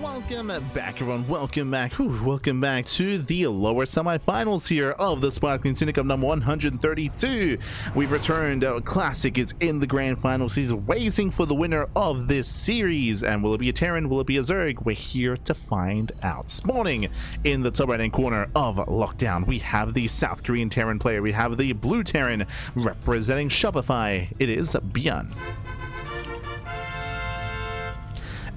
Welcome back, everyone. Welcome back. Welcome back to the lower semifinals here of the Sparkling Tuna Cup number 132. We've returned. Classic is in the grand finals. He's waiting for the winner of this series. And will it be a Terran? Will it be a Zerg? We're here to find out. Spawning in the top right-hand corner of Lockdown, we have the South Korean Terran player. We have the blue Terran representing Shopify. It is ByuN.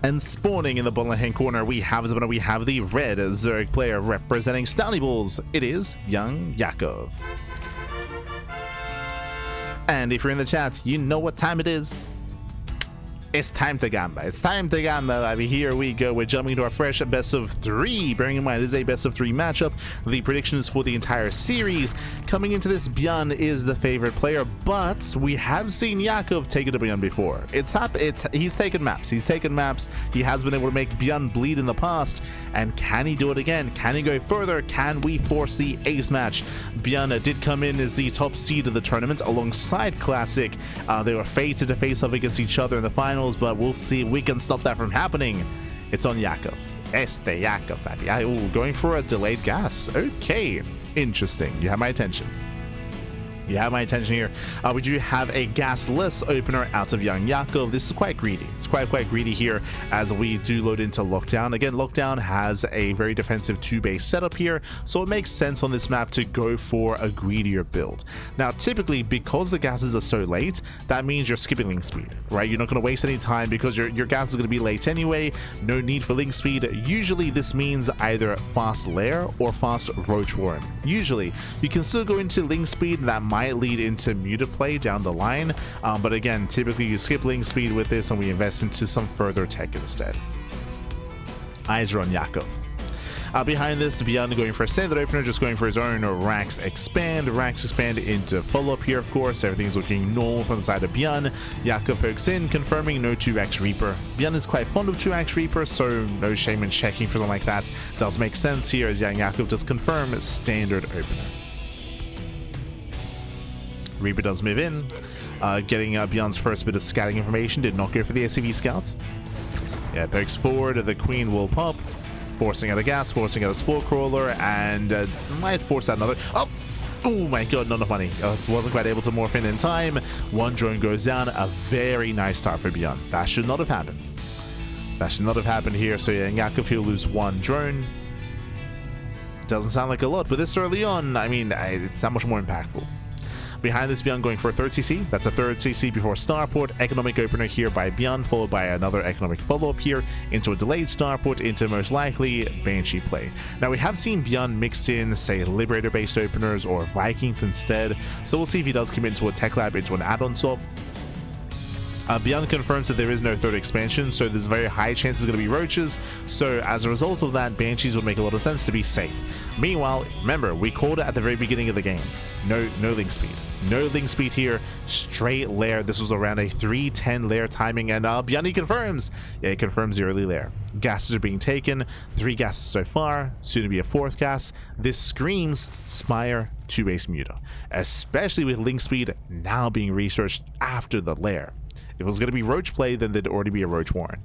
And spawning in the bottom left-hand corner, we have the red Zerg player representing Stony Bulls. It is YoungYakov. And if you're in the chat, you know what time it is. It's time to gamba. It's time to gamba. I mean, here we go. We're jumping into our fresh best of 3. Bearing in mind, it is a best of 3 matchup. The predictions for the entire series. Coming into this, ByuN is the favorite player, but we have seen Yakov take it to ByuN before. He's taken maps. He has been able to make ByuN bleed in the past. And can he do it again? Can he go further? Can we force the ace match? ByuN did come in as the top seed of the tournament alongside Classic. They were fated to face off against each other in the finals, but we'll see if we can stop that from happening. It's on Yakov. Yakov. Ooh, going for a delayed gas. Okay, interesting. You have my attention. Here. We do have a gasless opener out of YoungYakov. This is quite greedy. It's quite greedy here as we do load into Lockdown. Again, Lockdown has a very defensive 2-base setup here, so it makes sense on this map to go for a greedier build. Now, typically, because the gases are so late, that means you're skipping link speed, right? You're not going to waste any time because your gas is going to be late anyway. No need for link speed. Usually, this means either fast lair or fast roach warren. Usually, you can still go into link speed that might lead into muted play down the line, but again, typically you skip link speed with this and we invest into some further tech instead. Eyes are on Yakov. Behind this, ByuN going for a standard opener, just going for his own Rax expand into follow-up here. Of course, everything's looking normal from the side of ByuN. Yakov pokes in, confirming no 2x Reaper. ByuN is quite fond of 2x Reaper, so no shame in checking for them like that. Does make sense here as YoungYakov does confirm standard opener. Reaper does move in, getting ByuN's first bit of scouting information. Did not go for the SCV scout. Yeah, pokes forward, the queen will pop, forcing out a gas, forcing out a spore crawler, and might force out another. Oh my god, not enough money. Wasn't quite able to morph in time. One drone goes down. A very nice start for ByuN. That should not have happened. Here. So yeah, Yakov will lose 1 drone. Doesn't sound like a lot, but this early on, I mean, it's that much more impactful. Behind this, ByuN going for a 3rd CC. That's a 3rd CC before Starport. Economic opener here by ByuN, followed by another economic follow-up here into a delayed Starport, into most likely Banshee play. Now, we have seen ByuN mixed in, say, Liberator-based openers or Vikings instead, so we'll see if he does commit into a Tech Lab, into an add-on swap. ByuN confirms that there is no 3rd expansion, so there's a very high chance it's going to be roaches. So as a result of that, Banshees would make a lot of sense to be safe. Meanwhile, remember, we called it at the very beginning of the game. No link speed. No link speed here. Straight lair. This was around a 3:10 lair timing, and ByuN confirms. Yeah, he confirms the early lair. Gases are being taken. 3 gases so far. Soon to be a 4th gas. This screams Spire 2-base Muta, especially with link speed now being researched after the lair. If it was going to be roach play, then there'd already be a roach warren.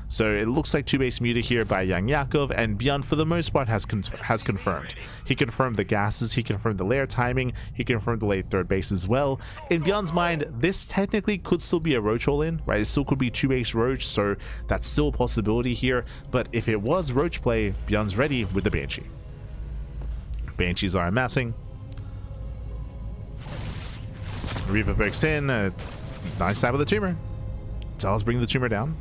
So it looks like 2-base Muta here by YoungYakov, and ByuN for the most part has confirmed. He confirmed the gases, he confirmed the lair timing, he confirmed the late 3rd base as well. In ByuN's mind, this technically could still be a roach all-in, right? It still could be 2-base roach, so that's still a possibility here. But if it was roach play, ByuN's ready with the Banshee. Banshees are amassing. Reaper pokes in. Nice stab with the tumor. Does bring the tumor down.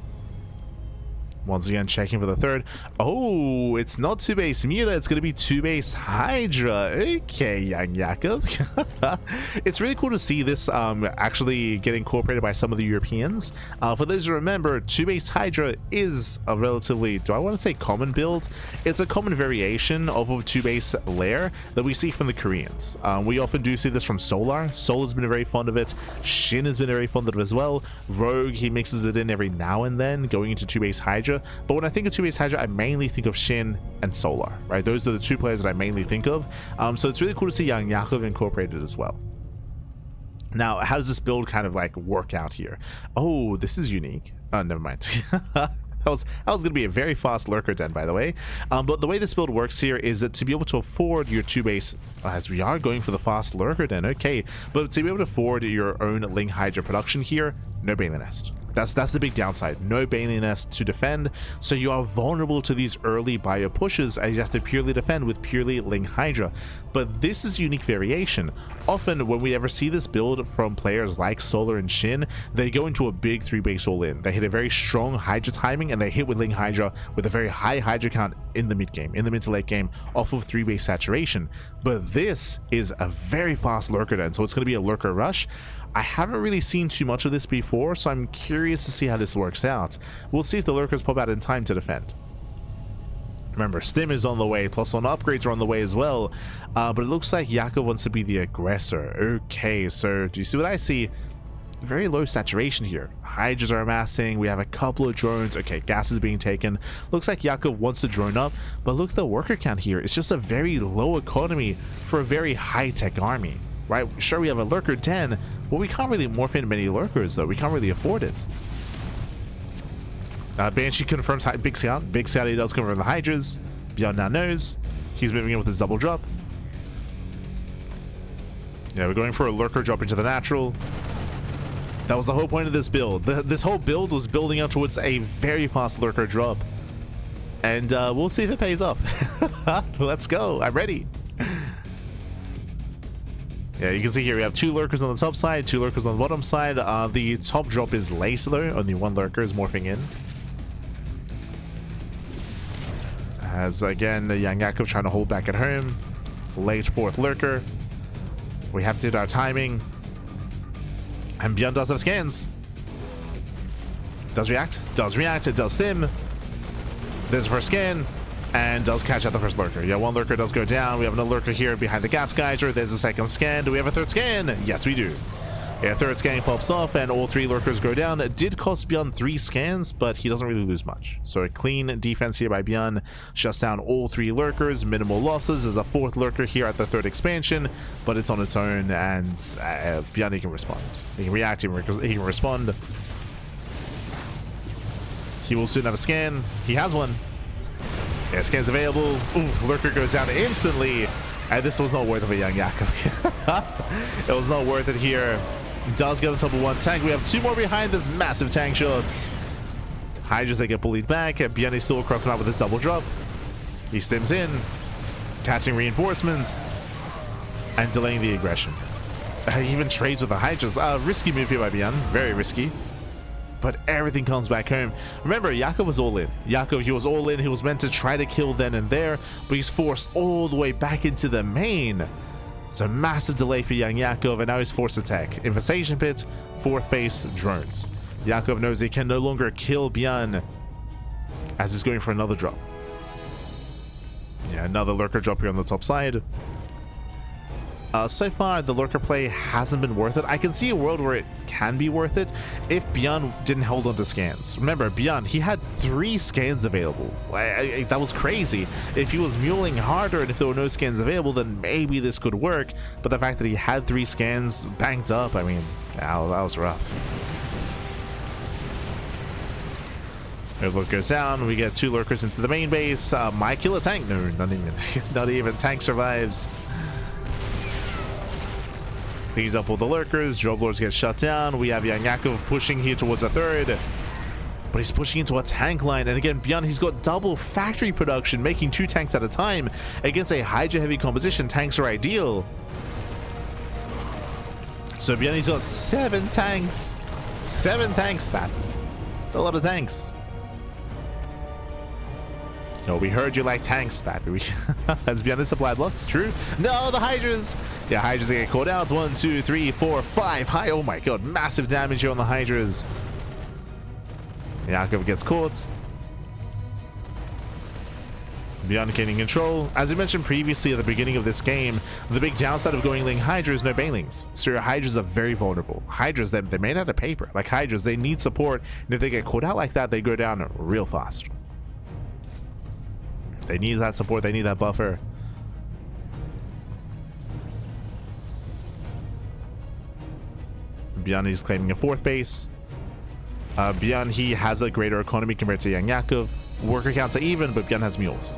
Once again, checking for the 3rd. Oh, it's not 2-base Muta. It's going to be 2-base Hydra. Okay, YoungYakov. It's really cool to see this actually get incorporated by some of the Europeans. For those who remember, 2-base Hydra is a relatively, do I want to say common build? It's a common variation of a 2-base lair that we see from the Koreans. We often do see this from Solar. Sol has been very fond of it. Shin has been very fond of it as well. Rogue, he mixes it in every now and then, going into 2-base Hydra. But when I think of 2-base Hydra, I mainly think of Shin and Solar, right? Those are the 2 players that I mainly think of. So it's really cool to see YoungYakov incorporated as well. Now, how does this build kind of like work out here? Oh, this is unique. Oh, never mind. that was going to be a very fast lurker den, by the way. But the way this build works here is that to be able to afford your 2-base, as we are going for the fast lurker den, okay, but to be able to afford your own Ling Hydra production here, no Bailey Nest. That's the big downside. No Bailey Nest to defend, so you are vulnerable to these early bio pushes as you have to purely defend with purely Ling Hydra. But this is a unique variation. Often when we ever see this build from players like Solar and Shin, they go into a big 3-base all-in. They hit a very strong Hydra timing and they hit with Ling Hydra with a very high Hydra count in the mid game, in the mid to late game, off of 3-base saturation. But this is a very fast lurker den, so it's going to be a lurker rush. I haven't really seen too much of this before, so I'm curious to see how this works out. We'll see if the lurkers pop out in time to defend. Remember, Stim is on the way, plus one upgrades are on the way as well, but it looks like Yakov wants to be the aggressor. Okay, so do you see what I see? Very low saturation here. Hydras are amassing, we have a couple of drones. Okay, gas is being taken. Looks like Yakov wants to drone up, but look at the worker count here. It's just a very low economy for a very high-tech army. Right, sure, we have a lurker den, but we can't really morph into many lurkers, though. We can't really afford it. Banshee confirms Big Scout. Big Scout, he does confirm the Hydras. ByuN now knows. He's moving in with his double drop. Yeah, we're going for a lurker drop into the natural. That was the whole point of this build. This whole build was building up towards a very fast lurker drop. And we'll see if it pays off. Let's go. I'm ready. Yeah, you can see here we have 2 lurkers on the top side, 2 lurkers on the bottom side. The top drop is late though, only 1 lurker is morphing in. As again, the YoungYakov trying to hold back at home. Late 4th lurker. We have to hit our timing. And ByuN does have scans. Does react, it does stim. There's the first scan. And does catch out the first lurker. Yeah, 1 lurker does go down. We have another lurker here behind the gas geyser. There's a second scan. Do we have a 3rd scan? Yes, we do. Yeah, 3rd scan pops off and all 3 lurkers go down. It did cost ByuN 3 scans, but he doesn't really lose much. So a clean defense here by ByuN. Shuts down all 3 lurkers. Minimal losses. There's a 4th lurker here at the 3rd expansion, but it's on its own, and ByuN, he can respond. He can react, he can respond. He will soon have a scan. He has one. Yeah, scans available. Ooh, lurker goes down instantly. And this was not worth it for YoungYakov. It was not worth it here. Does get on top of 1 tank. We have 2 more behind this massive tank shots. Hydras, they get bullied back. ByuN is still across the map with his double drop. He stims in, catching reinforcements, and delaying the aggression. He even trades with the Hydras. Risky move here by ByuN. Very risky. But everything comes back home. Remember, Yakov was all in. He was all in. He was meant to try to kill then and there, but he's forced all the way back into the main. So massive delay for YoungYakov, and now he's forced to attack. Infestation pit, 4th base, drones. Yakov knows he can no longer kill ByuN as he's going for another drop. Yeah, another lurker drop here on the top side. So far, the lurker play hasn't been worth it. I can see a world where it can be worth it if ByuN didn't hold on to scans. Remember, ByuN, he had 3 scans available. That was crazy. If he was muling harder and if there were no scans available, then maybe this could work. But the fact that he had 3 scans banked up, I mean, that was rough. Lurker goes down. We get 2 lurkers into the main base. Might kill a tank. No, not even. Not even. Tank survives. Cleans up all the lurkers. Drop lords get shut down. We have YoungYakov pushing here towards a 3rd. But he's pushing into a tank line. And again, ByuN, he's got double factory production, making 2 tanks at a time. Against a Hydra heavy composition, tanks are ideal. So ByuN, he's got 7 tanks. 7 tanks, man. It's a lot of tanks. No, we heard you like tanks, baby. Has ByuN supply blocks? True. No, the Hydras. Yeah, Hydras get called out. 1, 2, 3, 4, 5. High. Oh my god, massive damage here on the Hydras. Yakov gets caught. ByuN gaining control. As I mentioned previously at the beginning of this game, the big downside of going Ling Hydra is no Bailings. So your Hydras are very vulnerable. Hydras, they're made out of paper. Like Hydras, they need support. And if they get caught out like that, they go down real fast. They need that support. They need that buffer. ByuN is claiming a 4th base. ByuN, he has a greater economy compared to YoungYakov. Worker counts are even, but ByuN has mules.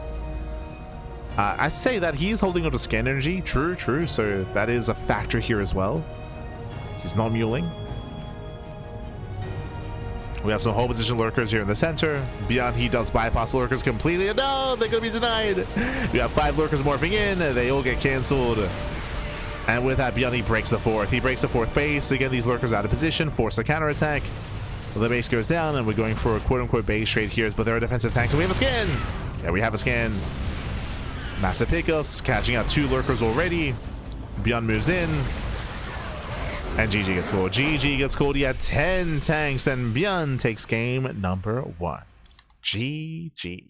I say that he's holding on to scan energy. True, true. So that is a factor here as well. He's not muling. We have some whole position lurkers here in the center. ByuN, he does bypass lurkers completely. No, they're going to be denied. We have 5 lurkers morphing in. They all get canceled. And with that, ByuN, he breaks the 4th. He breaks the 4th base. Again, these lurkers out of position, force the counterattack. The base goes down, and we're going for a quote-unquote base trade here, but there are defensive tanks, so we have a scan. Yeah, we have a scan. Massive pickups, catching out 2 lurkers already. ByuN moves in. And GG gets called. GG gets called. He had 10 tanks, and ByuN takes game number 1. GG.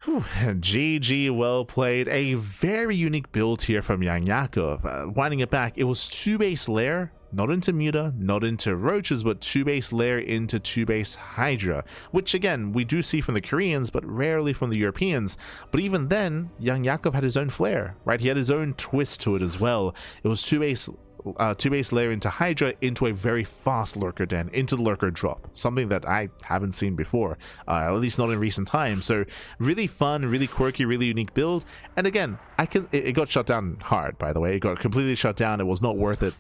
Whew. GG, well played. A very unique build here from YoungYakov. Winding it back, it was 2 base lair, not into Muta, not into Roaches, but 2 base lair into 2 base Hydra, which again, we do see from the Koreans, but rarely from the Europeans. But even then, YoungYakov had his own flair, right? He had his own twist to it as well. It was 2 base layer into Hydra into a very fast lurker den, into the lurker drop, something that I haven't seen before, at least not in recent times. So really fun, really quirky, really unique build. And again, it got shut down hard, by the way. It got completely shut down. It was not worth it,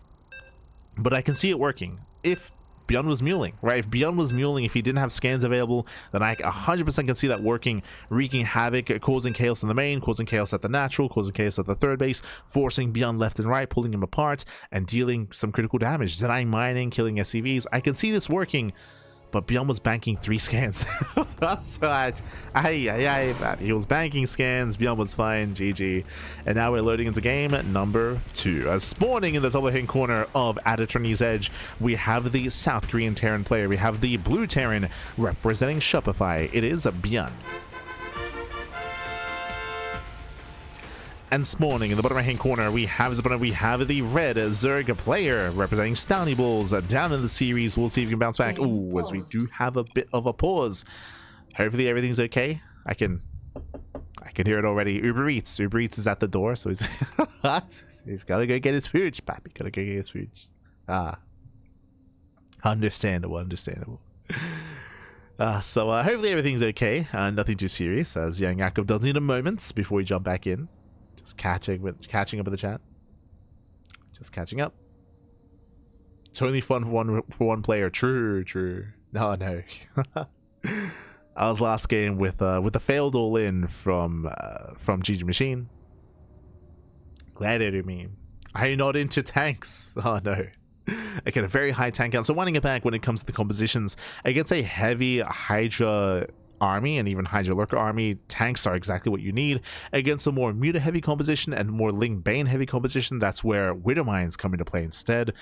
but I can see it working if ByuN was muling, right? If ByuN was muling, if he didn't have scans available, then I 100% can see that working, wreaking havoc, causing chaos in the main, causing chaos at the natural, causing chaos at the 3rd base, forcing ByuN left and right, pulling him apart, and dealing some critical damage, denying mining, killing SCVs. I can see this working, but ByuN was banking 3 scans. So he was banking scans, ByuN was fine, GG. And now we're loading into game number 2. Spawning in the top left-hand corner of Attorney's Edge, we have the South Korean Terran player. We have the blue Terran representing Shopify. It is ByuN. And spawning in the bottom right hand corner, we have the red Zerg player representing Stowny Balls. Down in the series, we'll see if we can bounce back. Ooh, as we do have a bit of a pause. Hopefully everything's okay. I can hear it already. Uber Eats is at the door, so he's gotta go get his food. Pappy gotta go get his food. Understandable. So hopefully everything's okay. Nothing too serious, as YoungYakov does need a moment before we jump back in. Just catching up with the chat. Just catching up. It's only fun for one player. True. No. I was last game with the failed all in from GG Machine. Gladiator meme. Are you not into tanks? Oh no. I get a very high tank count. So winding it back when it comes to the compositions against a heavy Hydra army and even Hydra Lurker army, tanks are exactly what you need. Against a more Muta heavy composition and more Ling Bane heavy composition, that's where Widow Mines come into play instead.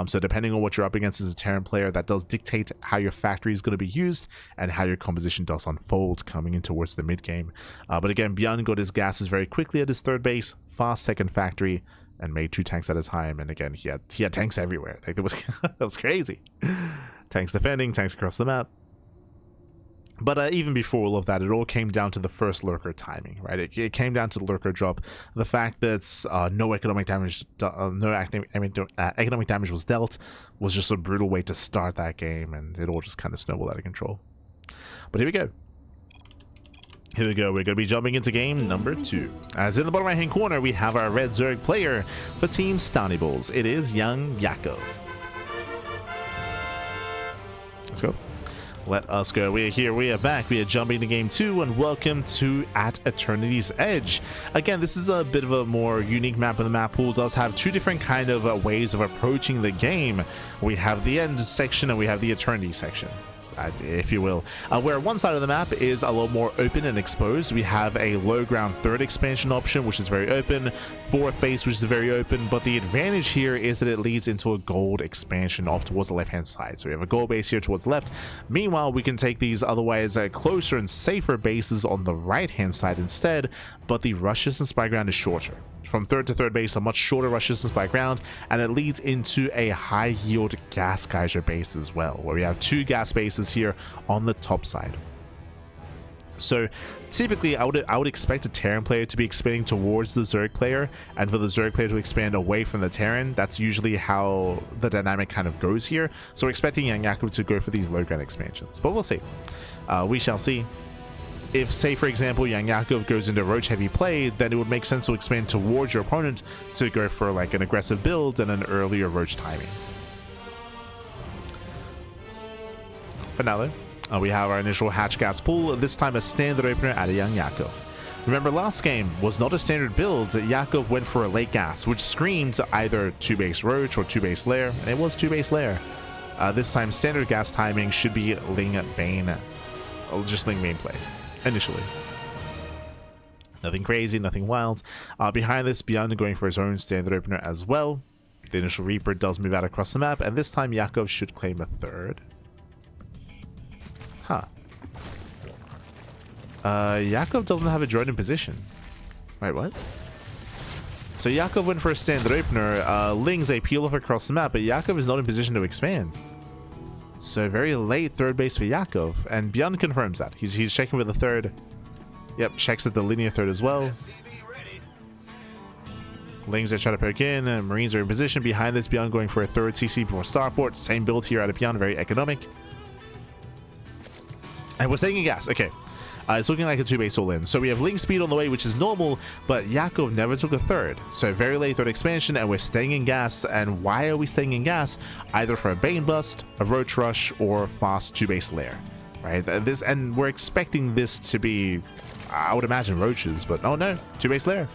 So depending on what you're up against as a Terran player, that does dictate how your factory is going to be used and how your composition does unfold coming in towards the mid game. But again, ByuN got his gases very quickly at his 3rd base, fast 2nd factory, and made 2 tanks at a time. And again, he had tanks everywhere. Like, that was crazy. Tanks defending, tanks across the map. But even before all of that, it all came down to the first lurker timing, right? It came down to the lurker drop. The fact that no economic damage was dealt was just a brutal way to start that game, and it all just kind of snowballed out of control. But here we go. We're going to be jumping into game number 2. As in the bottom right hand corner, we have our red Zerg player for Team Stowny Balls. It is YoungYakov. Let's go. Let us go. We are here. We are back. We are jumping to game 2, and welcome to At Eternity's Edge. Again, this is a bit of a more unique map, and the map pool does have 2 different kind of ways of approaching the game. We have the end section and we have the eternity section, if you will, where one side of the map is a lot more open and exposed. We have a low ground 3rd expansion option, which is very open, 4th base, which is very open, but the advantage here is that it leads into a gold expansion off towards the left hand side. So we have a gold base here towards the left. Meanwhile, we can take these otherwise closer and safer bases on the right hand side instead, but the rush distance by ground is shorter. From 3rd to 3rd base, a much shorter rush distance by ground, and it leads into a high yield gas geyser base as well, where we have 2 gas bases here on the top side. So typically I would expect a Terran player to be expanding towards the Zerg player, and for the Zerg player to expand away from the Terran. That's usually how the dynamic kind of goes here. So we're expecting YoungYakov to go for these low ground expansions, but we'll see. We shall see. If, say for example, YoungYakov goes into Roach heavy play, then it would make sense to expand towards your opponent to go for like an aggressive build and an earlier Roach timing. For now though, we have our initial hatch gas pool, this time a standard opener at a YoungYakov. Remember, last game was not a standard build. Yakov went for a late gas, which screamed either 2-base Roach or 2-base Lair, and it was 2-base Lair. This time, standard gas timing should be Ling Bane, just Ling Bane play, initially. Nothing crazy, nothing wild. Behind this, ByuN going for his own standard opener as well. The initial Reaper does move out across the map, and this time Yakov should claim a third. Huh. Yakov doesn't have a drone in position. Wait, what? So Yakov went for a standard opener. Ling's a peel off across the map, but Yakov is not in position to expand. So very late third base for Yakov, and ByuN confirms that. He's checking with the third. Yep, checks at the linear third as well. Lings are trying to poke in, and Marines are in position. Behind this, ByuN going for a third CC before starport. Same build here out of ByuN, very economic. And we're staying in gas. Okay. It's looking like a 2-base all-in. So we have Ling speed on the way, which is normal, but Yakov never took a third. So very late third expansion, and we're staying in gas. And why are we staying in gas? Either for a Bane Bust, a Roach Rush, or fast 2-base Lair. Right? And we're expecting this to be, I would imagine, Roaches, but oh no, 2-base Lair.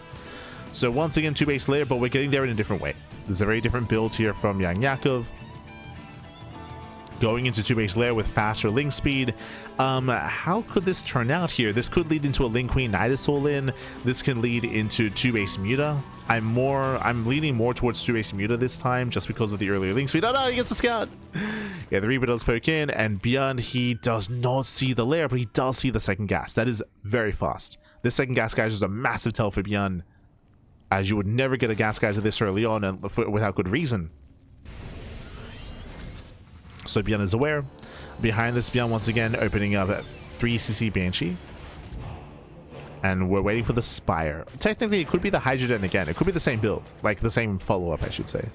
So once again, 2-base Lair, but we're getting there in a different way. There's a very different build here from YoungYakov. Going into 2-base Lair with faster Ling speed. How could this turn out here? This could lead into a Ling Queen Nidus all-in. This can lead into 2-base Muta. I'm leaning more towards 2-base Muta this time, just because of the earlier Ling speed. Oh no, he gets a scout! Yeah, the Reaper does poke in, and ByuN, he does not see the Lair, but he does see the second gas. That is very fast. This second gas geyser is a massive tell for ByuN, as you would never get a gas geyser this early on and without good reason. So ByuN is aware. Behind this, ByuN once again opening up at 3cc Banshee. And we're waiting for the Spire. Technically, it could be the Hydra Den again. It could be the same build. Like, the same follow-up, I should say.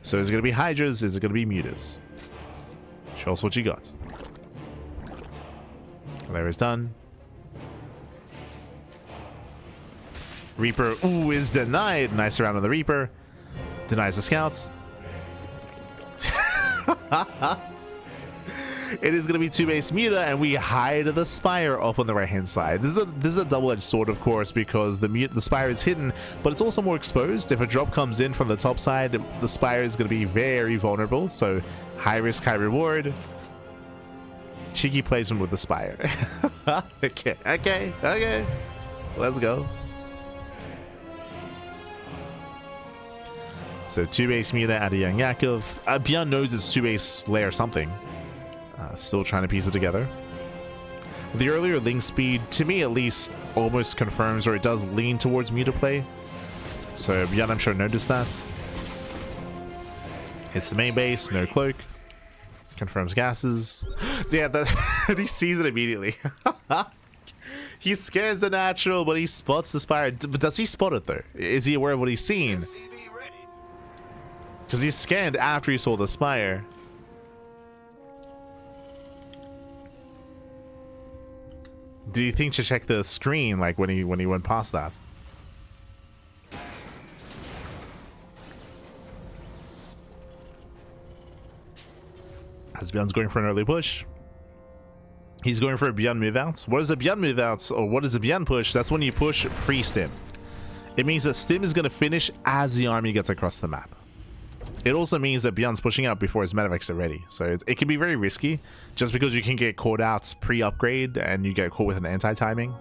So is it going to be Hydras? Is it going to be Mutas? Show us what you got. Lair is done. Reaper, ooh, is denied. Nice round on the Reaper. Denies the scouts. It is going to be 2-base Muta, and we hide the Spire off on the right hand side. This is a double-edged sword, of course, because the Spire is hidden, but it's also more exposed. If a drop comes in from the top side, the Spire is going to be very vulnerable. So high risk, high reward. Cheeky placement with the Spire. Okay. Let's go. So 2-base Muta at a YoungYakov. ByuN knows it's 2-base Lair something. Still trying to piece it together. The earlier Ling speed, to me at least, almost confirms, or it does lean towards Muta play. So ByuN, I'm sure, noticed that. Hits the main base, no cloak. Confirms gases. Yeah, he sees it immediately. He scans the natural, but he spots the Spire. But does he spot it, though? Is he aware of what he's seen? Because he scanned after he saw the Spire. Do you think to check the screen, like when he went past that? As ByuN's going for an early push. He's going for a ByuN move out. What is a ByuN move out, or what is a ByuN push? That's when you push pre-stim. It means that stim is going to finish as the army gets across the map. It also means that ByuN's pushing out before his medevacs are ready. So it can be very risky, just because you can get caught out pre-upgrade and you get caught with an anti-timing.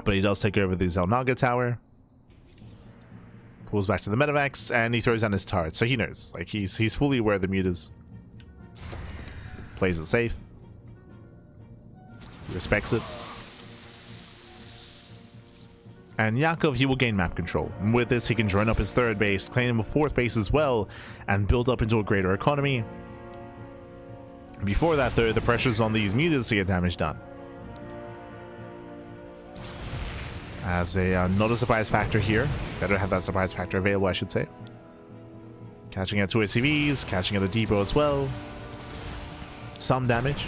But he does take over the Zelnaga tower. Pulls back to the medevacs, and he throws down his turret. So he knows. Like, he's fully aware of the mutas. Plays it safe. He respects it. And Yakov, he will gain map control. And with this, he can drone up his third base, claim a fourth base as well, and build up into a greater economy. Before that, though, the pressure's on these mutas to get damage done. As a not a surprise factor here. Better have that surprise factor available, I should say. Catching at 2 ACVs, catching at a depot as well. Some damage.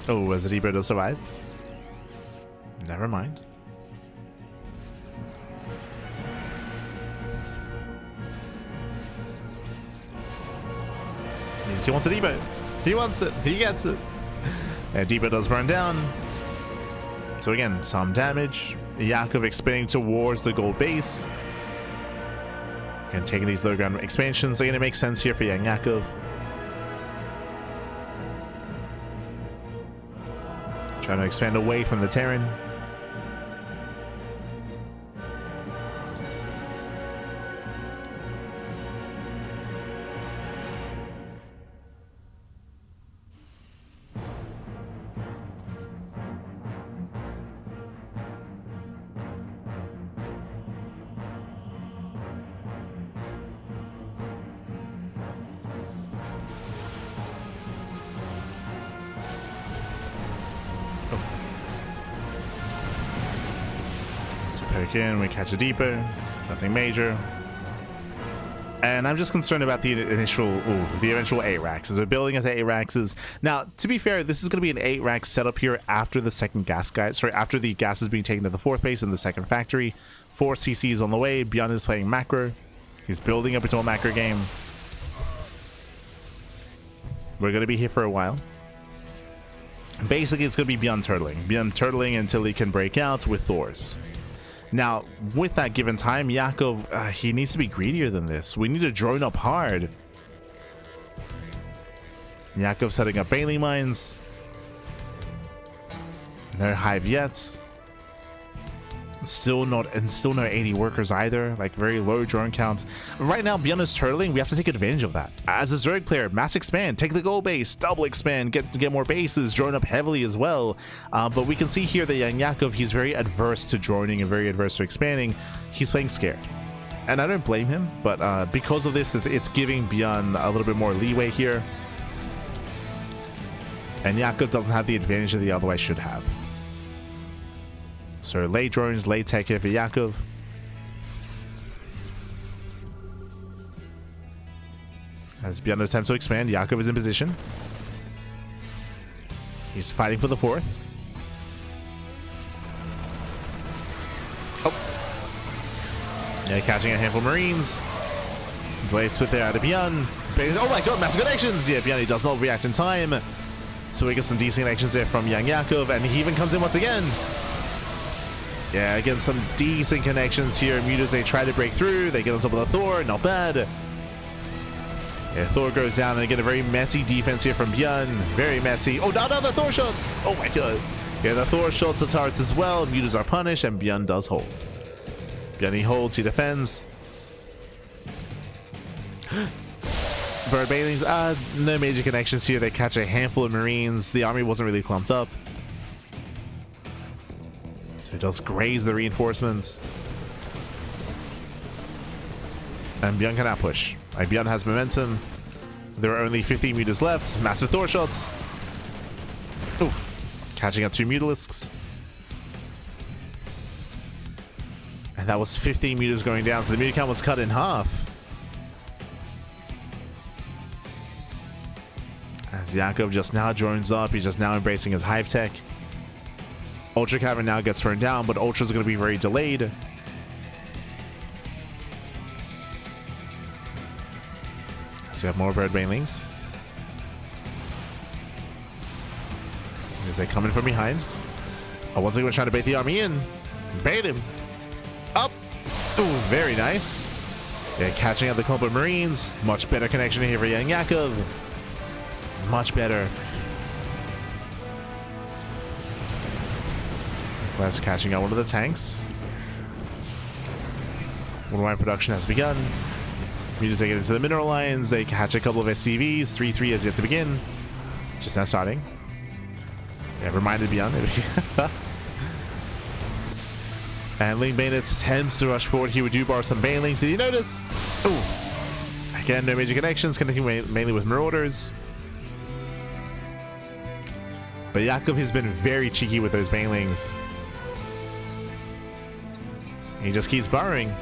Oh, as the depot does survive. Never mind. He wants a depot. He wants it. He gets it. And depot does burn down. So again, some damage. Yakov expanding towards the gold base. And taking these low ground expansions are going to make sense here for YoungYakov. Trying to expand away from the Terran. In, we catch a depot, nothing major. And I'm just concerned about the eventual 8 racks. As we're building into 8 racks. Now, to be fair, this is going to be an 8 rack setup here after the second gas guy. Sorry, after the gas is being taken to the 4th base in the second factory. 4 CCs on the way. ByuN is playing macro. He's building up into a macro game. We're going to be here for a while. Basically, it's going to be ByuN turtling. ByuN turtling until he can break out with Thors. Now, with that given time, Yakov, he needs to be greedier than this. We need to drone up hard. Yakov setting up baling mines. No hive yet. Still no 80 workers either. Like, very low drone count. Right now, ByuN is turtling. We have to take advantage of that. As a Zerg player, mass expand, take the gold base, double expand, get more bases, drone up heavily as well. But we can see here that YoungYakov, he's very adverse to droning and very adverse to expanding. He's playing scared. And I don't blame him, but because of this, it's giving ByuN a little bit more leeway here. And Yakov doesn't have the advantage that he otherwise should have. So late drones, late tech here for Yakov. As ByuN attempts to expand, Yakov is in position. He's fighting for the 4th. Oh. Yeah, catching a handful of Marines. Delay split there out of ByuN. Oh my god, massive connections! Yeah, ByuN does not react in time. So we get some decent connections there from YoungYakov, and he even comes in once again. Yeah, again, some decent connections here. Mutas, they try to break through. They get on top of the Thor. Not bad. Yeah, Thor goes down, and again, a very messy defense here from ByuN. Very messy. Oh, no, the Thor shots. Oh, my God. Yeah, the Thor shots the turrets as well. Mutas are punished, and ByuN does hold. ByuN, he holds. He defends. Bird Bailings. No major connections here. They catch a handful of Marines. The army wasn't really clumped up. So it does graze the reinforcements. And ByuN cannot push. ByuN has momentum. There are only 15 mutas left. Massive Thor shots. Oof. Catching up 2 mutalisks. And that was 15 mutas going down. So the muta count was cut in half. As Yakov just now joins up. He's just now embracing his hive tech. Ultra Cavern now gets thrown down, but Ultra's going to be very delayed. So we have more bird banelings. As they come in from behind. Oh, once again, we're trying to bait the army in. Bait him. Up. Ooh, very nice. Yeah, catching out the clump of Marines. Much better connection here for YoungYakov. Much better. That's catching out one of the tanks. One line production has begun. Mutas take it into the mineral lines. They catch a couple of SCVs. 3-3 has yet to begin. Just now starting. Yeah, reminded ByuN. And Ling Bandits attempts to rush forward here. We do borrow some Banelings. Did you notice? Oh, again, no major connections. Connecting mainly with Marauders. But Yakov has been very cheeky with those banelings. He just keeps burrowing.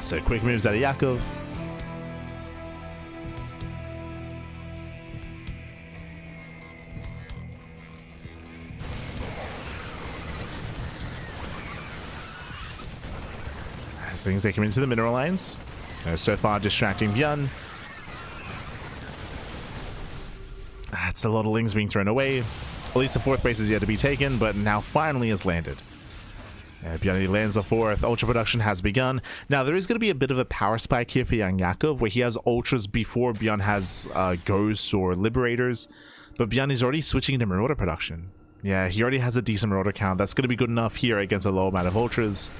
So quick moves out of Yakov. As things take him into the mineral lines. So far distracting ByuN. That's a lot of lings being thrown away. At least the fourth base is yet to be taken, but now finally has landed. ByuN lands the fourth. Ultra production has begun. Now there is going to be a bit of a power spike here for YoungYakov, where he has ultras before ByuN has ghosts or liberators, but ByuN is already switching into marauder production. Yeah, he already has a decent marauder count. That's going to be good enough here against a low amount of ultras.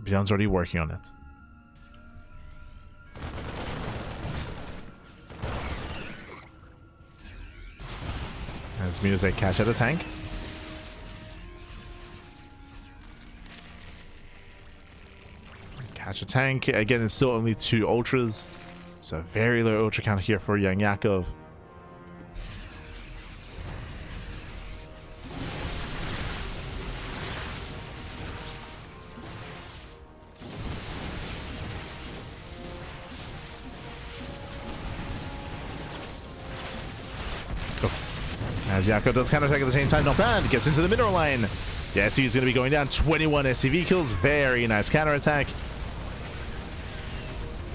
ByuN's already working on it. As music catch at a tank. Catch a tank. Again, it's still only 2 ultras. So very low ultra count here for YoungYakov. As Yakov does counter attack at the same time, not bad. Gets into the mineral line. The SCV is going to be going down. 21 SCV kills. Very nice counter attack.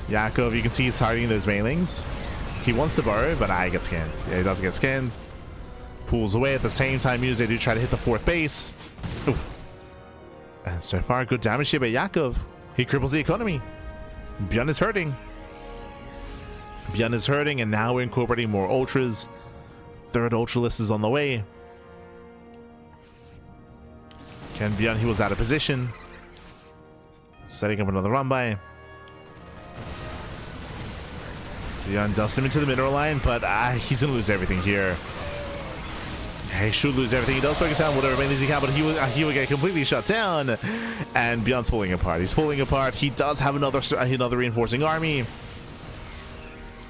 Yakov, you can see he's targeting those banelings. He wants to burrow, but he gets scanned. Yeah, he does get scanned. Pulls away at the same time. They do try to hit the fourth base. Oof. And so far, good damage here by Yakov. He cripples the economy. ByuN is hurting. ByuN is hurting, and now we're incorporating more ultras. Third ultra list is on the way. Can ByuN, he was out of position. Setting up another run by. ByuN dusts him into the mineral line, but he's going to lose everything here. He should lose everything. He does focus on whatever banelings he can, but he will get completely shut down. And ByuN's falling apart. He's falling apart. He does have another reinforcing army.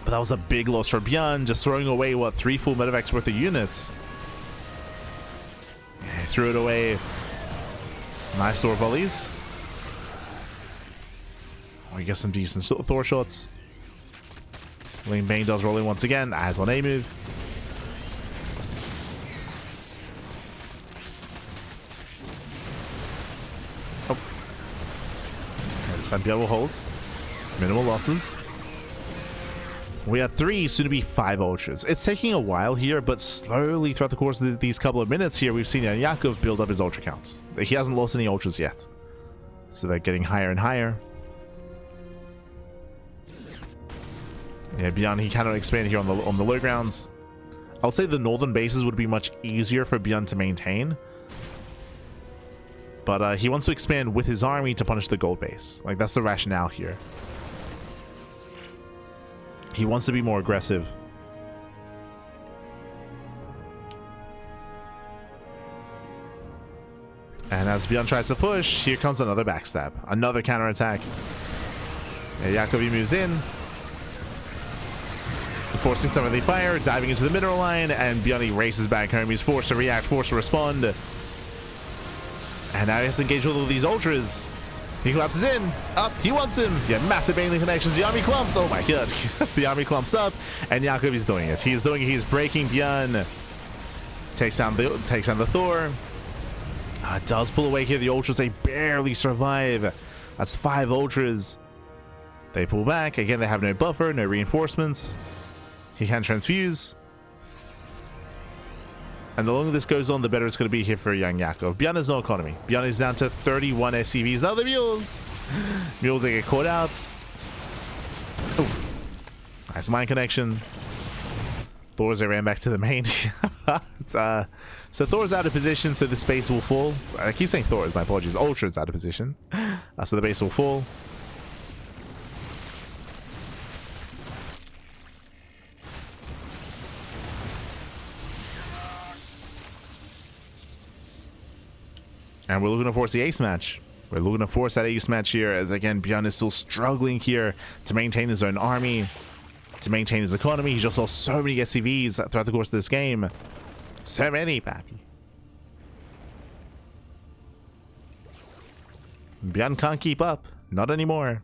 But that was a big loss for ByuN, just throwing away, what, 3 full medevacs worth of units. Yeah, he threw it away. Nice Thor volleys. We get some decent Thor shots. Ling Bang does rolling once again, as on A move. Oh. Okay, this time ByuN will hold. Minimal losses. We had 3, soon to be 5 ultras. It's taking a while here, but slowly throughout the course of these couple of minutes here, we've seen YoungYakov build up his ultra count. He hasn't lost any ultras yet. So they're getting higher and higher. Yeah, ByuN, he cannot expand here on the low grounds. I would say the northern bases would be much easier for ByuN to maintain. But he wants to expand with his army to punish the gold base. Like, that's the rationale here. He wants to be more aggressive. And as ByuN tries to push, here comes another backstab. Another counterattack. Yakov moves in. Forcing some of the fire, diving into the mineral line, and ByuN races back home. He's forced to react, forced to respond. And now he has to engage with all these ultras. He collapses in. Up. He wants him. Yeah, massive baneling connections. The army clumps. Oh my god. The army clumps up. And Yakov is doing it. He's doing it. He's breaking ByuN. Takes down the Thor. Does pull away here. The ultras, they barely survive. That's 5 ultras. They pull back. Again, they have no buffer, no reinforcements. He can transfuse. And the longer this goes on, the better it's going to be here for YoungYakov. ByuN has no economy. ByuN is down to 31 SCVs. Now the mules. Mules, they get caught out. Oof. Nice mine connection. Thor's, they ran back to the main. So Thor's out of position, so this base will fall. I keep saying Thor's, my apologies. Ultra's out of position. So the base will fall. And we're looking to force the ace match. We're looking to force that ace match here, as again, ByuN is still struggling here to maintain his own army, to maintain his economy. He just lost so many SCVs throughout the course of this game. So many, pappy. ByuN can't keep up. Not anymore.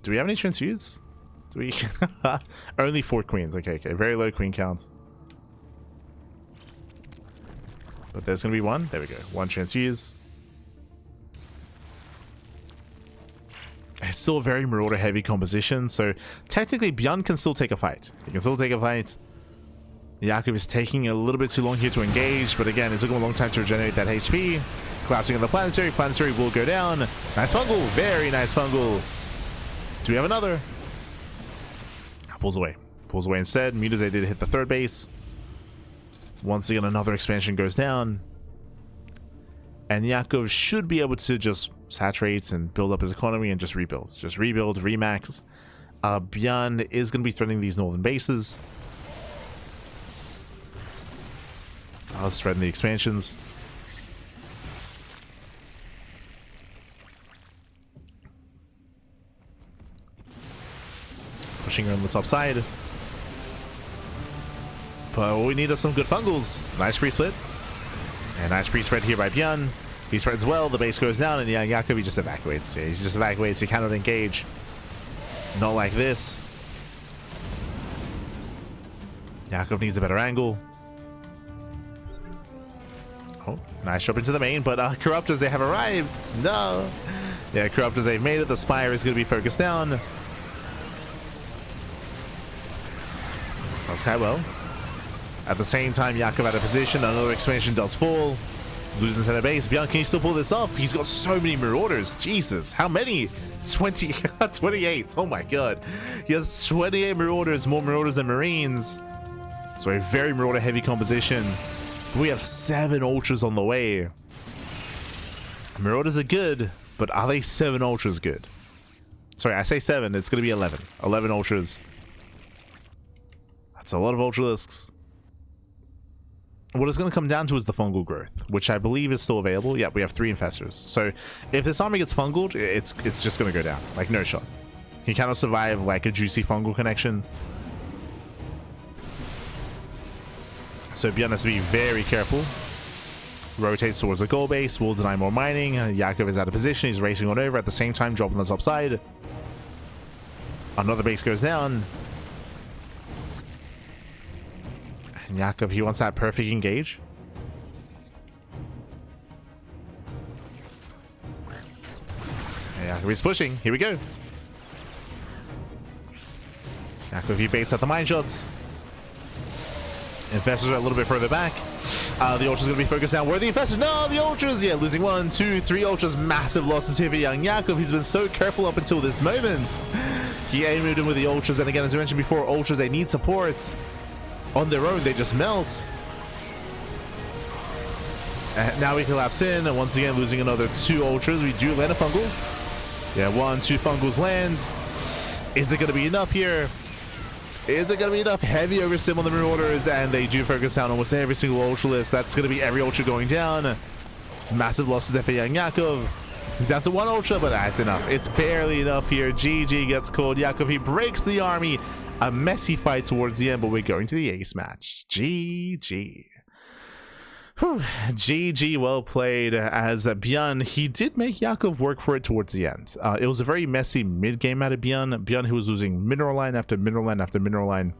Do we have any transfuse? Do we? Only 4 queens. Okay, okay. Very low queen count. But there's going to be one. There we go. 1 transfuse. It's still a very Marauder heavy composition, so technically ByuN can still take a fight. He can still take a fight. Yakov is taking a little bit too long here to engage, but again, it took him a long time to regenerate that HP. Collapsing on the planetary. Planetary will go down. Nice fungal. Very nice fungal. Do we have another? Pulls away. Pulls away instead. TvZ did hit the 3rd base. Once again, another expansion goes down. And Yakov should be able to just saturate and build up his economy and just rebuild. Just rebuild, remax. ByuN is going to be threatening these northern bases. Does threaten the expansions. Pushing her on the top side. But what we need is some good fungals. Nice pre-split. And nice pre-spread here by ByuN. He spreads well, the base goes down, and YoungYakov, he just evacuates. Yeah, he just evacuates, he cannot engage. Not like this. Yakov needs a better angle. Oh, nice jump into the main, but Corruptors, they have arrived. No. Yeah, Corruptors, they've made it. The Spire is going to be focused down. That's quite well. At the same time, Yakov out of position. Another expansion does fall. Losing center base. ByuN, can you still pull this off? He's got so many Marauders. Jesus. How many? 20. 28. Oh my god. He has 28 Marauders. More Marauders than Marines. So a very Marauder heavy composition. We have 7 Ultras on the way. Marauders are good, but are they 7 Ultras good? Sorry, I say 7. It's going to be 11. 11 Ultras. That's a lot of Ultralisks. What it's going to come down to is the fungal growth, which I believe is still available. Yeah, we have 3 infestors. So if this army gets fungaled, it's just going to go down. Like, no shot. He cannot survive like a juicy fungal connection. So ByuN has to be very careful. Rotates towards the goal base. Will deny more mining. Yakov is out of position. He's racing on over. At the same time, dropping on the top side. Another base goes down. And Yakov, he wants that perfect engage. And Yakov is pushing. Here we go. Yakov, he baits at the mine shots. Infestors are a little bit further back. The Ultras going to be focused down. Where are the Infestors? No, the Ultras! Yeah, losing 1, 2, 3 Ultras. Massive losses here for YoungYakov. He's been so careful up until this moment. He aimed him with the Ultras. And again, as I mentioned before, Ultras, they need support. On their own, they just melt. And now we collapse in. And once again, losing another 2 Ultras. We do land a fungal. Yeah, 1, 2 fungals land. Is it going to be enough here? Is it going to be enough? Heavy oversim on the Marauders, and they do focus down almost every single Ultra list. That's going to be every Ultra going down. Massive losses there for YoungYakov. Down to 1 Ultra, but that's enough. It's barely enough here. GG gets called. Yakov, he breaks the army. A messy fight towards the end, but we're going to the ace match. GG. Whew. GG, well played. As ByuN, he did make Yakov work for it towards the end. It was a very messy mid-game out of ByuN. ByuN, who was losing mineral line after mineral line after mineral line.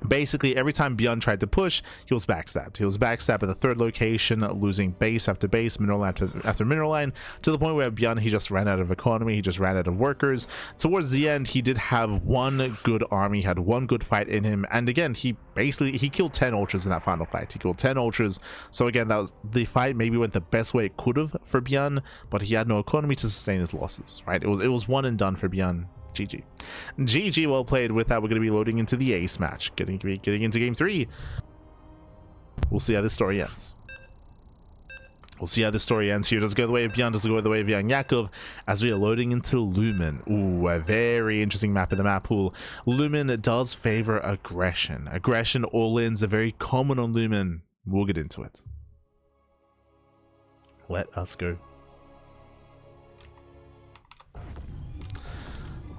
Basically, every time ByuN tried to push, he was backstabbed. He was backstabbed at the 3rd location, losing base after base, mineral line after mineral line, to the point where ByuN, he just ran out of economy, he just ran out of workers. Towards the end, he did have 1 good army, had 1 good fight in him, and again, he killed 10 Ultras in that final fight. He killed 10 Ultras, so again, that was the fight maybe went the best way it could have for ByuN, but he had no economy to sustain his losses, right? It was one and done for ByuN. GG. GG, well played. With that, we're going to be loading into the ace match. Getting into game 3. We'll see how this story ends. We'll see how this story ends here. Does it go the way of ByuN? Does it go the way of YoungYakov? As we are loading into Lumen. Ooh, a very interesting map in the map pool. Lumen does favor aggression. Aggression all-ins are very common on Lumen. We'll get into it. Let us go.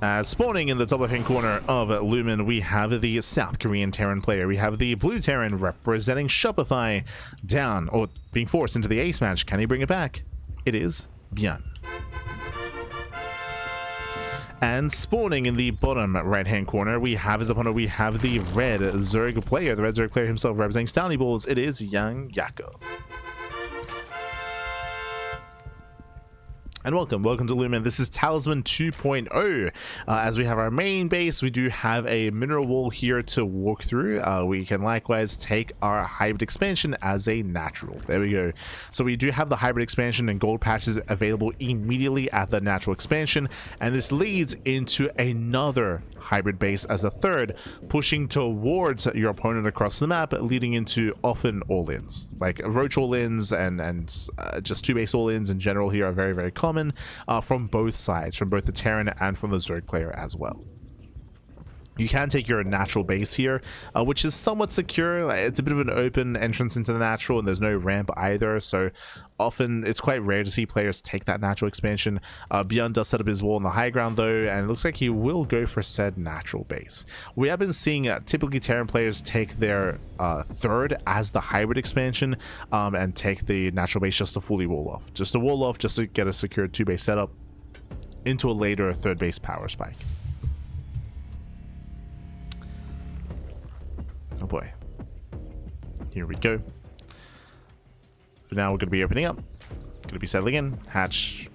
Spawning in the top left-hand corner of Lumen, we have the South Korean Terran player. We have the blue Terran representing Shopify down, or being forced into the ace match. Can he bring it back? It is ByuN. And spawning in the bottom right-hand corner, we have his opponent. We have the red Zerg player, the red Zerg player himself representing Stony Balls. It is YoungYakov. And welcome to Lumen. This is Talisman 2.0. As we have our main base, we do have a mineral wall here to walk through. We can likewise take our hybrid expansion as a natural. There we go. So we do have the hybrid expansion and gold patches available immediately at the natural expansion, and this leads into another hybrid base as a third, pushing towards your opponent across the map, leading into often all-ins. Like roach all-ins and just two base all-ins in general here are very, very common. From both sides, from both the Terran and from the Zerg player as well. You can take your natural base here, which is somewhat secure. It's a bit of an open entrance into the natural, and there's no ramp either, so often it's quite rare to see players take that natural expansion. ByuN does set up his wall on the high ground though, and it looks like he will go for said natural base. We have been seeing typically Terran players take their third as the hybrid expansion, and take the natural base just to fully wall off. Just to get a secure 2-base setup into a later third base power spike. Oh boy. Here we go. For now, we're going to be opening up. Going to be settling in. Hatch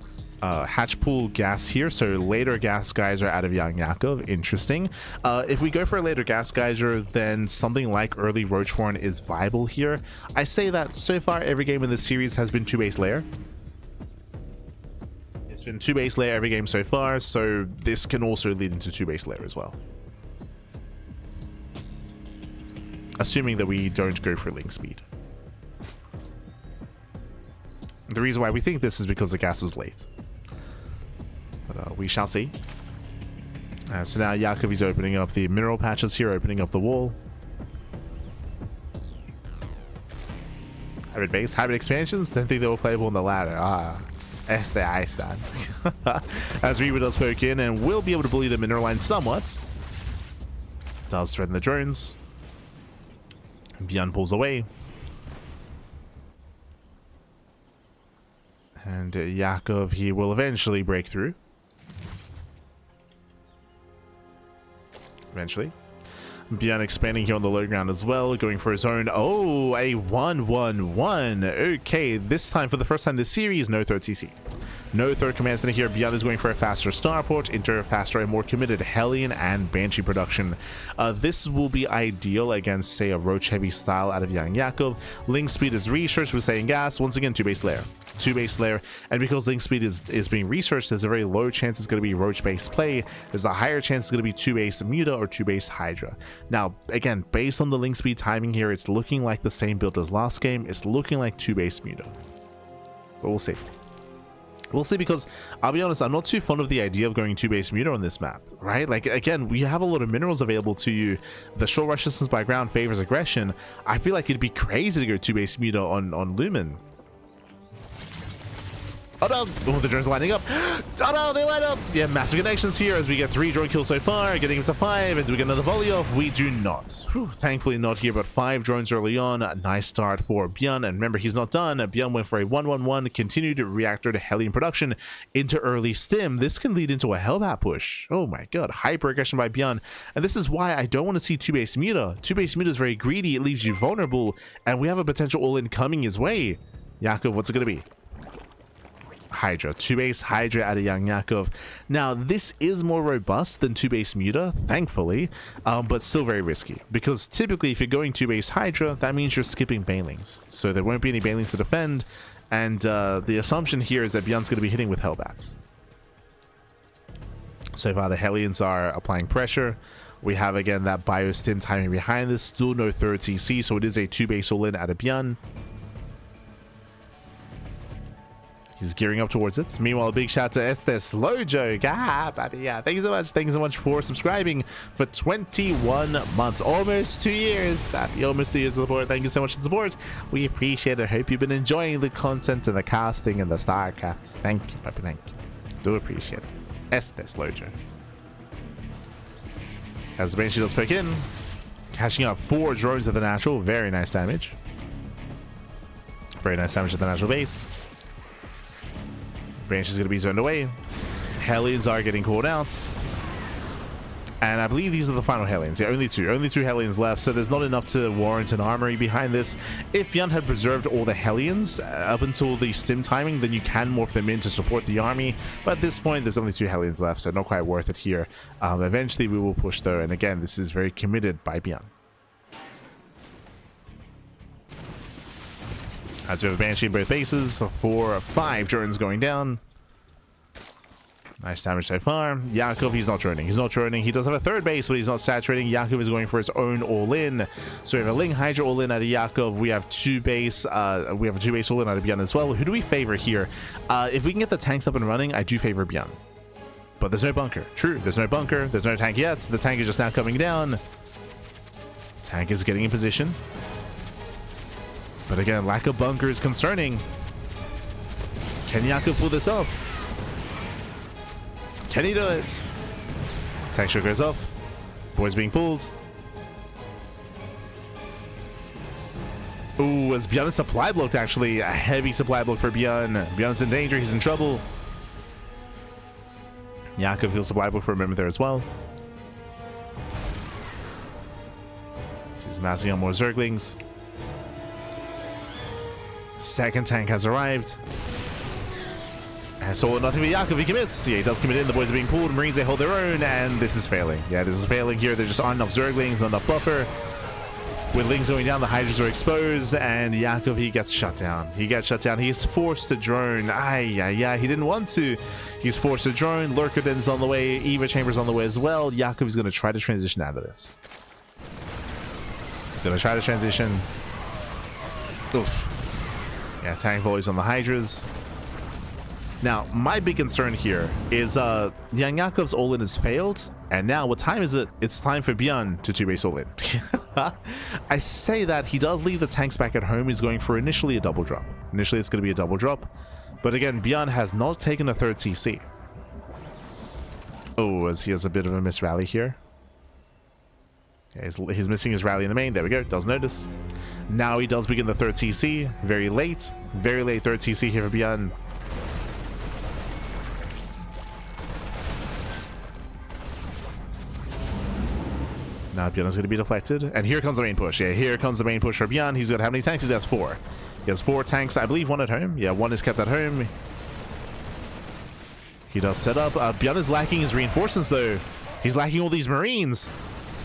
pool gas here. So later gas geyser out of YoungYakov. Interesting. If we go for a later gas geyser, then something like early Roachhorn is viable here. I say that so far every game in this series has been 2-base layer. It's been 2-base layer every game so far, so this can also lead into 2-base layer as well. Assuming that we don't go for link speed. The reason why we think this is because the gas was late. But we shall see. So now Yakov is opening up the mineral patches here, opening up the wall. Hybrid base, hybrid expansions? Don't think they were playable on the ladder. Este Eistan. As Reba does poke in and will be able to bully the mineral line somewhat. Does threaten the drones. ByuN pulls away. And Yakov, he will eventually break through. Eventually. ByuN expanding here on the low ground as well, going for his own. Oh, a 1-1-1. Okay, this time, for the first time this series, no third CC. No third command center here. ByuN is going for a faster starport, into a faster and more committed Hellion and Banshee production. This will be ideal against, say, a Roach heavy style out of YoungYakov. Link speed is researched with saying gas. Once again, 2-base layer. 2-base layer, and because link speed is being researched, there's a very low chance it's going to be Roach based play. There's a higher chance it's going to be 2-base Muta or 2-base Hydra. Now, again, based on the link speed timing here, it's looking like the same build as last game. It's looking like 2-base Muta, but we'll see. We'll see, because I'll be honest, I'm not too fond of the idea of going 2-base Muta on this map, right? Like, again, we have a lot of minerals available to you. The short rush distance by ground favors aggression. I feel like it'd be crazy to go 2-base Muta on Lumen. Oh no! Oh, the drones are lining up. Oh no, they line up! Yeah, massive connections here as we get 3 drone kills so far, getting up to 5, and do we get another volley off? We do not. Whew, thankfully not here, but 5 drones early on. A nice start for ByuN, and remember, he's not done. ByuN went for a 1-1-1, continued reactor to Hellion production into early stim. This can lead into a Hellbat push. Oh my god, hyper aggression by ByuN, and this is why I don't want to see 2-base Muta. 2-base Muta is very greedy, it leaves you vulnerable, and we have a potential all-in coming his way. Yakov, what's it going to be? Hydra. 2-base Hydra out of YoungYakov. Now, this is more robust than 2-base Muta, thankfully, but still very risky, because typically if you're going 2-base Hydra, that means you're skipping banelings, so there won't be any banelings to defend, and the assumption here is that ByuN's going to be hitting with Hellbats. So far the Hellions are applying pressure. We have again that biostim timing behind this, still no third CC, so it is a 2-base all-in out of ByuN. He's gearing up towards it. Meanwhile, a big shout to Estes Lojo. Yeah, thank you so much. Thank you so much for subscribing for 21 months. Almost 2 years. Almost 2 years of support. Thank you so much for the support. We appreciate it. Hope you've been enjoying the content and the casting and the StarCraft. Thank you, Papi. Thank you. Do appreciate it. Estes Lojo. As the Banshee does pick in, cashing out 4 drones at the natural. Very nice damage. Very nice damage at the natural base. Banshee's going to be zoned away. Hellions are getting called out. And I believe these are the final Hellions. Yeah, only two Hellions left, so there's not enough to warrant an armory behind this. If ByuN had preserved all the Hellions up until the stim timing, then you can morph them in to support the army. But at this point, there's only 2 Hellions left, so not quite worth it here. Eventually, we will push though, and again, this is very committed by ByuN. As we have a Banshee in both bases, 4 or 5 drones going down. Nice damage so far. Yakov, he's not droning. He's not droning. He does have a 3rd base, but he's not saturating. Yakov is going for his own all-in. So we have a Ling Hydra all-in out of Yakov. We have 2 base. We have a 2 base all-in out of ByuN as well. Who do we favor here? If we can get the tanks up and running, I do favor ByuN. But there's no bunker. True, there's no bunker. There's no tank yet. The tank is just now coming down. Tank is getting in position. But again, lack of bunker is concerning. Can Yakov pull this off? Can he do it? Tank shot goes off. Boys being pulled. Ooh, as ByuN is supply blocked, actually. A heavy supply block for ByuN. ByuN's in danger. He's in trouble. Yakov, he'll supply block for a moment there as well. He's massing on more Zerglings. 2nd tank has arrived. And so nothing but Yakov, he commits. Yeah, he does commit in. The boys are being pulled. Marines, they hold their own, and this is failing. Yeah, this is failing here. There just aren't enough Zerglings, not enough buffer. With Lings going down, the Hydras are exposed, and Yakov, he gets shut down. He gets shut down. He's forced to drone. Yeah, he didn't want to. He's forced to drone. Lurkerden's on the way. Eva Chamber's on the way as well. Yakov is going to try to transition out of this. He's going to try to transition. Oof. Yeah, tank volleys on the Hydras. Now, my big concern here is YoungYakov's all-in has failed, and now what time is it? It's time for ByuN to 2-base all-in. I say that he does leave the tanks back at home. He's going for initially a double drop. Initially, it's going to be a double drop. But again, ByuN has not taken a 3rd CC. Oh, as he has a bit of a miss rally here. Yeah, he's missing his rally in the main. There we go. Does notice. Now he does begin the 3rd CC. Very late 3rd CC here for ByuN. Now ByuN is going to be deflected. And here comes the main push. Yeah, here comes the main push for ByuN. He's got how many tanks? He has 4. He has 4 tanks. I believe 1 at home. Yeah, 1 is kept at home. He does set up. ByuN is lacking his reinforcements, though. He's lacking all these Marines.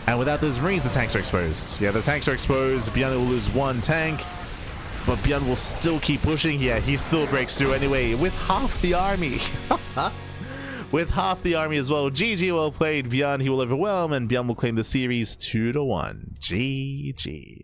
And without those Marines, the tanks are exposed. Yeah, the tanks are exposed. ByuN will lose 1 tank. But ByuN will still keep pushing. Yeah, he still breaks through anyway with half the army. With half the army as well. GG, well played. ByuN, he will overwhelm, and ByuN will claim the series 2-1. GG.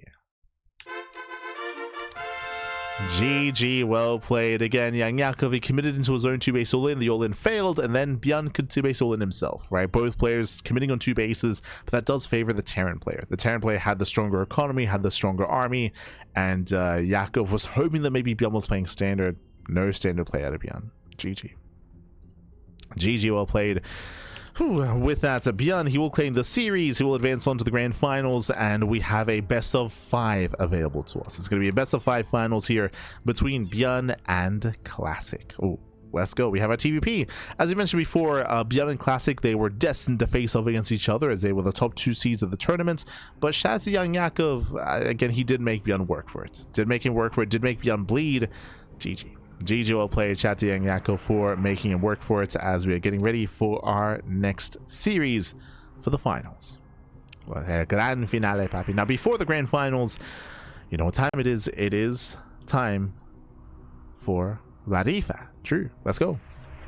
GG, well played. Again, YoungYakov, he committed into his own 2-base all-in. The all-in failed, and then ByuN could 2-base all-in himself, right? Both players committing on 2 bases, but that does favor the Terran player. The Terran player had the stronger economy, had the stronger army, and Yakov was hoping that maybe ByuN was playing standard. No standard play out of ByuN. GG. GG, well played. With that, ByuN, he will claim the series. He will advance on to the grand finals, and we have a best of 5 available to us. It's going to be a best of 5 finals here between ByuN and Classic. Oh, let's go. We have our TVP. As I mentioned before, ByuN and Classic, they were destined to face off against each other as they were the top 2 seeds of the tournament. But shout out to YoungYakov. Again, he did make ByuN work for it. Did make him work for it. Did make ByuN bleed. GG. GG, well played. Shout out to YoungYakov for making him work for it as we are getting ready for our next series for the finals. Well, grand finale, papi. Now, before the grand finals, you know what time it is? It is time for La Rifa. True. Let's go.